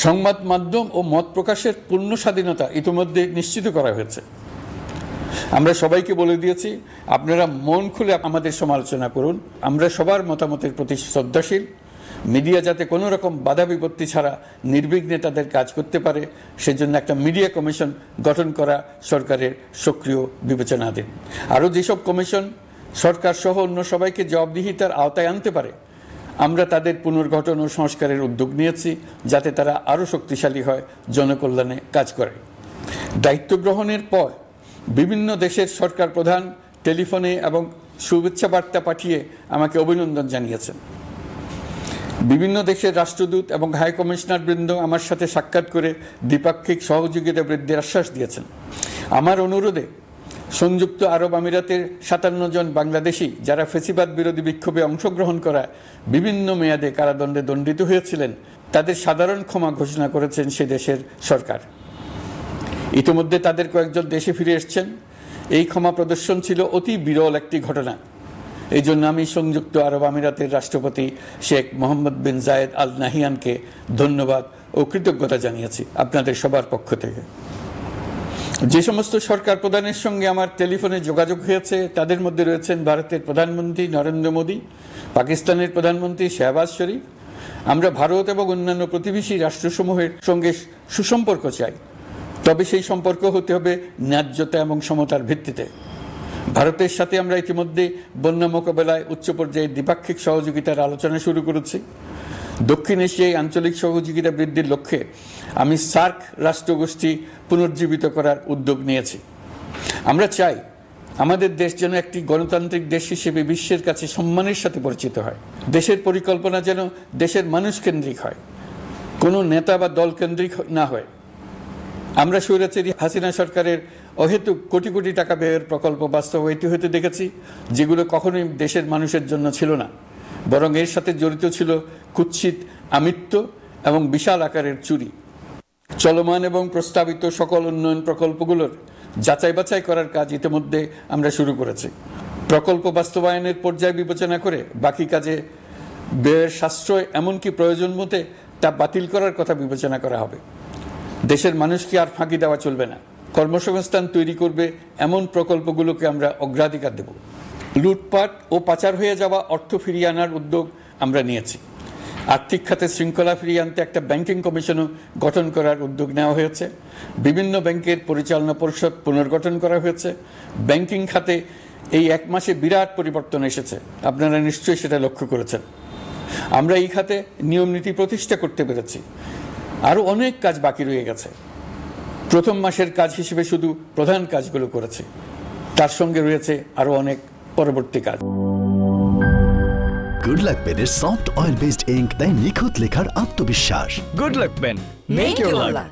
সংবাদ মাধ্যম ও মত প্রকাশের পূর্ণ স্বাধীনতা ইতিমধ্যে নিশ্চিত করা হয়েছে। আমরা সবাইকে বলে দিয়েছি, আপনারা মন খুলে আমাদের সমালোচনা করুন, আমরা সবার মতামতের প্রতি শ্রদ্ধাশীল। মিডিয়া যাতে কোনো রকম বাধা বিপত্তি ছাড়া নির্বিঘ্নে তাদের কাজ করতে পারে, সেজন্য একটা মিডিয়া কমিশন গঠন করা সরকারের সক্রিয় বিবেচনাধীন। আরও যেসব কমিশন সরকার সহ অন্য সবাইকে জবাবদিহিতার আওতায় আনতে পারে, আমরা তাদের পুনর্গঠন ও সংস্কারের উদ্যোগ নিয়েছি, যাতে তারা আরও শক্তিশালী হয়, জনকল্যাণে কাজ করে। দায়িত্ব গ্রহণের পর বিভিন্ন দেশের সরকার প্রধান টেলিফোনে এবং শুভেচ্ছা বার্তা পাঠিয়ে আমাকে অভিনন্দন জানিয়েছেন। বিভিন্ন দেশের রাষ্ট্রদূত এবং হাই কমিশনার বৃন্দ আমার সাথে সাক্ষাৎ করে দ্বিপাক্ষিক সহযোগিতা বৃদ্ধির আশ্বাস দিয়েছেন। আমার অনুরোধে সংযুক্ত আরব আমিরাতের 57 জন বাংলাদেশি যারা ফ্যাসিবাদ বিরোধী বিক্ষোভে অংশগ্রহণ করা বিভিন্ন মেয়াদে কারাদণ্ডে দণ্ডিত হয়েছিলেন, তাদের সাধারণ ক্ষমা ঘোষণা করেছেন সে দেশের সরকার। ইতিমধ্যে তাদের কয়েকজন দেশে ফিরে এসেছেন। এই ক্ষমা প্রদর্শন ছিল অতি বিরল একটি ঘটনা। এই জন্য আমি সংযুক্ত আরব আমিরাতের রাষ্ট্রপতি শেখ মোহাম্মদ বিন জায়েদ আল নাহিয়ানকে ধন্যবাদ ও কৃতজ্ঞতা জানিয়েছি আপনাদের সবার পক্ষ থেকে। যে সমস্ত সরকার প্রধানের সঙ্গে আমার টেলিফোনে যোগাযোগ হয়েছে, তাদের মধ্যে রয়েছেন ভারতের প্রধানমন্ত্রী নরেন্দ্র মোদী, পাকিস্তানের প্রধানমন্ত্রী শাহবাজ শরীফ। আমরা ভারত এবং অন্যান্য প্রতিবেশী রাষ্ট্রসমূহের সঙ্গে সুসম্পর্ক চাই, তবে সেই সম্পর্ক হতে হবে ন্যায্যতা এবং সমতার ভিত্তিতে। ভারতের সাথে আমরা ইতিমধ্যে বন্যা মোকাবেলায় উচ্চ পর্যায়ে দ্বিপাক্ষিক সহযোগিতার আলোচনা শুরু করেছি। দক্ষিণ এশিয়ায় আঞ্চলিক সহযোগিতা বৃদ্ধির লক্ষ্যে আমি সার্ক রাষ্ট্রগোষ্ঠী পুনর্জীবিত করার উদ্যোগ নিয়েছি। আমরা চাই আমাদের দেশ যেন একটি গণতান্ত্রিক দেশ হিসেবে বিশ্বের কাছে সম্মানের সাথে পরিচিত হয়। দেশের পরিকল্পনা যেন দেশের মানুষ কেন্দ্রিক হয়, কোনো নেতা বা দল কেন্দ্রিক না হয়। আমরা স্বৈরাচারী হাসিনা সরকারের অহেতুক কোটি কোটি টাকা ব্যয়ের প্রকল্প বাস্তবায়িত হতে দেখেছি, যেগুলো কখনোই দেশের মানুষের জন্য ছিল না, বরং এর সাথে জড়িত ছিল কুৎসিত আমিত্ব এবং বিশাল আকারের চুরি। চলমান এবং প্রস্তাবিত সকল উন্নয়ন প্রকল্পগুলোর যাচাই বাছাই করার কাজ ইতিমধ্যে আমরা শুরু করেছি। প্রকল্প বাস্তবায়নের পর্যায় বিবেচনা করে বাকি কাজে ব্যয়ের সাশ্রয় এমনকি প্রয়োজন মতে তা বাতিল করার কথা বিবেচনা করা হবে। দেশের মানুষকে আর ফাঁকি দেওয়া চলবে না। কর্মসংস্থান তৈরি করবে এমন প্রকল্পগুলোকে আমরা অগ্রাধিকার দেব। লুটপাট ও পাচার হয়ে যাওয়া অর্থ ফিরিয়ে আনার উদ্যোগ আমরা নিয়েছি। আর্থিক খাতে শৃঙ্খলা ফিরিয়ে আনতে একটা ব্যাংকিং কমিশনও গঠন করার উদ্যোগ নেওয়া হয়েছে। বিভিন্ন ব্যাংকের পরিচালনা পরিষদ পুনর্গঠন করা হয়েছে। ব্যাংকিং খাতে এই 1 মাসে বিরাট পরিবর্তন এসেছে, আপনারা নিশ্চয়ই সেটা লক্ষ্য করেছেন। আমরা এই খাতে নিয়ম নীতি প্রতিষ্ঠা করতে পেরেছি। আরও অনেক কাজ বাকি রয়ে গেছে। প্রথম মাসের কাজ হিসেবে শুধু প্রধান কাজগুলো করেছি, তার সঙ্গে রয়েছে আরও অনেক পরবর্তী কাজ। গুড লাক পেনের সফট অয়েল বেসড ইঙ্ক দেয় নিখুঁত লেখার আত্মবিশ্বাস। Good luck pen, make your lakh.